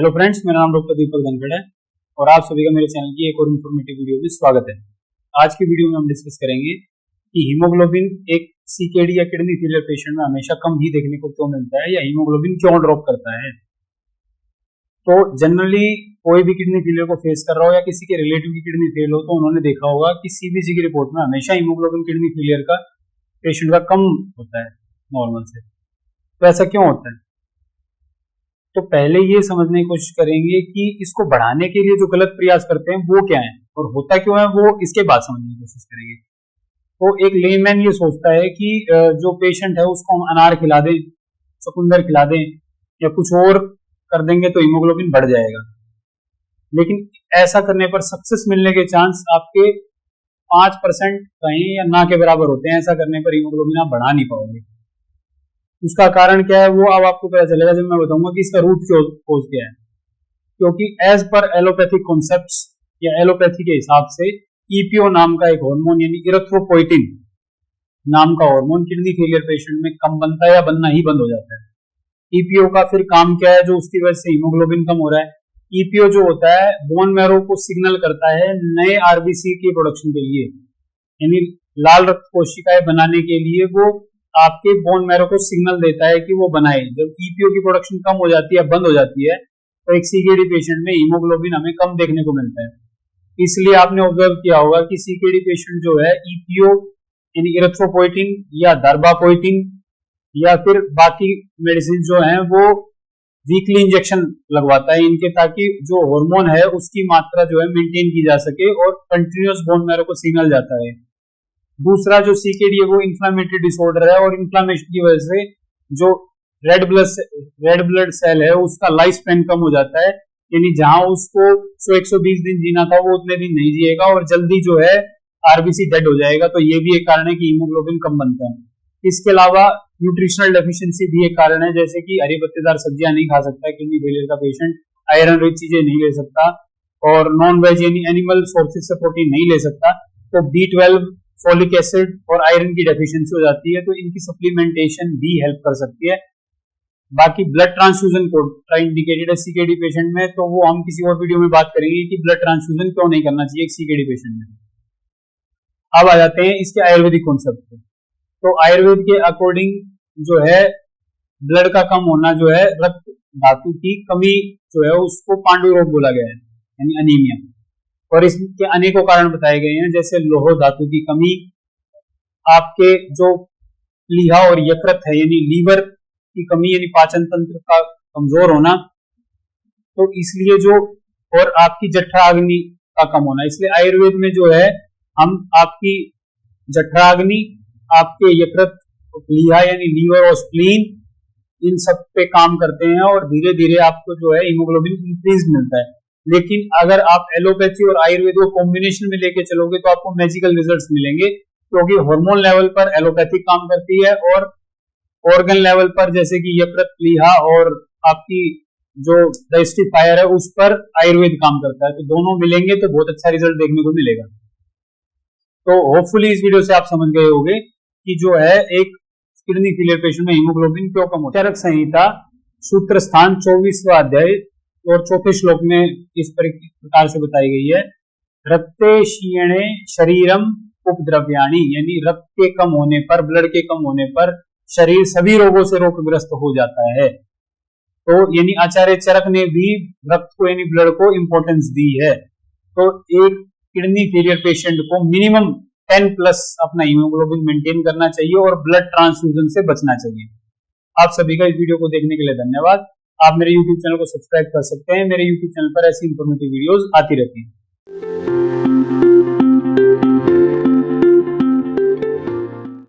Hello friends, मेरा नाम doctor दीपक धनखड़ है और आप सभी का मेरे चैनल की एक और इन्फॉर्मेटिव वीडियो में स्वागत है। आज की वीडियो में हम डिस्कस करेंगे कि हीमोग्लोबिन एक सीकेडी या किडनी फेलियर पेशेंट में हमेशा कम ही देखने को क्यों मिलता है या हीमोग्लोबिन क्यों ड्रॉप करता है। तो जनरली कोई भी किडनी फेलियर को फेस कर रहा हो या किसी के रिलेटिव की किडनी फेल हो तो उन्होंने देखा होगा कि सीबीसी की रिपोर्ट में हमेशा हीमोग्लोबिन किडनी फेलियर का पेशेंट का कम होता है नॉर्मल से। तो ऐसा क्यों होता है? तो पहले ये समझने की कोशिश करेंगे कि इसको बढ़ाने के लिए जो गलत प्रयास करते हैं वो क्या है और होता क्यों है, वो इसके बाद समझने की कोशिश करेंगे। तो एक लेमैन ये सोचता है कि जो पेशेंट है उसको हम अनार खिला दें, चुकंदर खिला दें या कुछ और कर देंगे तो हीमोग्लोबिन बढ़ जाएगा। लेकिन ऐसा करने पर सक्सेस मिलने के चांस आपके 5% कहीं या ना के बराबर होते हैं। ऐसा करने पर हीमोग्लोबिन आप बढ़ा नहीं पाओगे। उसका कारण क्या है वो अब आपको पता चलेगा जब मैं बताऊंगा कि इसका रूट कॉज क्या है। क्योंकि एज पर एलोपैथिक कॉन्सेप्ट्स या एलोपैथी के हिसाब से ईपीओ नाम का एक हार्मोन यानी इरेथ्रोपोइटिन नाम का हार्मोन किडनी फेलियर पेशेंट में कम बनता है या बनना ही बंद हो जाता है। ईपीओ का फिर काम क्या है जो उसकी वजह से हीमोग्लोबिन कम हो रहा है। ईपीओ जो होता है बोन मैरो को सिग्नल करता है नए आरबीसी के प्रोडक्शन के लिए, यानी लाल रक्त कोशिकाएं बनाने के लिए वो आपके बोन मैरो को सिग्नल देता है कि वो बनाए। जब ईपीओ की प्रोडक्शन कम हो जाती है, बंद हो जाती है, तो एक सीकेडी पेशेंट में हीमोग्लोबिन हमें कम देखने को मिलता है। इसलिए आपने ऑब्जर्व किया होगा कि सीकेडी पेशेंट जो है ईपीओ यानी इरेथ्रोपोइटिन या दर्बापोइटिन या फिर बाकी मेडिसिन जो है वो वीकली इंजेक्शन लगवाता है इनके, ताकि जो हार्मोन है उसकी मात्रा जो है मेंटेन की जा सके और कंटिन्यूअस बोन मैरो को सिग्नल जाता है। दूसरा जो सीकेडी है वो इन्फ्लामेटरी डिसऑर्डर है और इन्फ्लामेशन की वजह से जो रेड ब्लड सेल है उसका लाइफ स्पैन कम हो जाता है, यानी जहां उसको 100-120 दिन जीना था वो उतने दिन नहीं जिएगा और जल्दी जो है आरबीसी डेड हो जाएगा। तो ये भी एक कारण है कि हीमोग्लोबिन कम बनता है। इसके अलावा न्यूट्रिशनल डेफिशिएंसी भी एक कारण है, जैसे कि हरी पत्तेदार सब्जियां नहीं खा सकता किडनी फेलियर का पेशेंट, आयरन रिच चीजें नहीं ले सकता और नॉन वेज यानी एनिमल सोर्सेज से प्रोटीन नहीं ले सकता, तो B12 फॉलिक एसिड और आयरन की डेफिशिएंसी हो जाती है। तो इनकी सप्लीमेंटेशन भी हेल्प कर सकती है। बाकी ब्लड ट्रांसफ्यूजन इंडिकेटेड है सीकेडी पेशेंट में, तो वो हम किसी और वीडियो में बात करेंगे कि ब्लड ट्रांसफ्यूजन क्यों नहीं करना चाहिए एक सीकेडी पेशेंट में। अब आ जाते हैं इसके आयुर्वेदिक कॉन्सेप्ट पे। तो आयुर्वेद के अकॉर्डिंग जो है ब्लड का कम होना जो है रक्त धातु की कमी जो है उसको पांडु रोग बोला गया है, यानी अनीमिया, और इसके अनेकों कारण बताए गए हैं, जैसे लौह धातु की कमी, आपके जो प्लीहा और यकृत है यानी लीवर की कमी यानी पाचन तंत्र का कमजोर होना, तो इसलिए जो और आपकी जठराग्नि का कम होना। इसलिए आयुर्वेद में जो है हम आपकी जठराग्नि, आपके यकृत, प्लीहा यानी लीवर और स्प्लीन, इन सब पे काम करते हैं और धीरे धीरे आपको जो है हीमोग्लोबिन इंक्रीज मिलता है। लेकिन अगर आप एलोपैथी और आयुर्वेद को कॉम्बिनेशन में लेके चलोगे तो आपको मैजिकल रिजल्ट्स मिलेंगे, क्योंकि हार्मोन लेवल पर एलोपैथी काम करती है और ऑर्गन लेवल पर जैसे कि यकृत, प्लीहा और आपकी जो डाइजेस्टिव फायर है उस पर आयुर्वेद काम करता है। तो दोनों मिलेंगे तो बहुत अच्छा रिजल्ट देखने को मिलेगा। तो होपफुली इस वीडियो से आप समझ गए होंगे कि जो है एक किडनी फेलियर पेशेंट में हीमोग्लोबिन क्यों कम होता है। चरक संहिता सूत्र स्थान 24वां अध्याय और चौथे श्लोक में इस प्रकार से बताई गई है, रक्ते क्षीणे शरीरम उपद्रव्याणि, यानी रक्त के कम होने पर, ब्लड के कम होने पर शरीर सभी रोगों से रोगग्रस्त हो जाता है। तो यानी आचार्य चरक ने भी रक्त को यानी ब्लड को इंपॉर्टेंस दी है। तो एक किडनी फेलियर पेशेंट को मिनिमम 10+ अपना हीमोग्लोबिन मेंटेन करना चाहिए और ब्लड ट्रांसफ्यूजन से बचना चाहिए। आप सभी का इस वीडियो को देखने के लिए धन्यवाद। आप मेरे YouTube चैनल को सब्सक्राइब कर सकते हैं। मेरे YouTube चैनल पर ऐसी इंफॉर्मेटिव वीडियोस आती रहती हैं।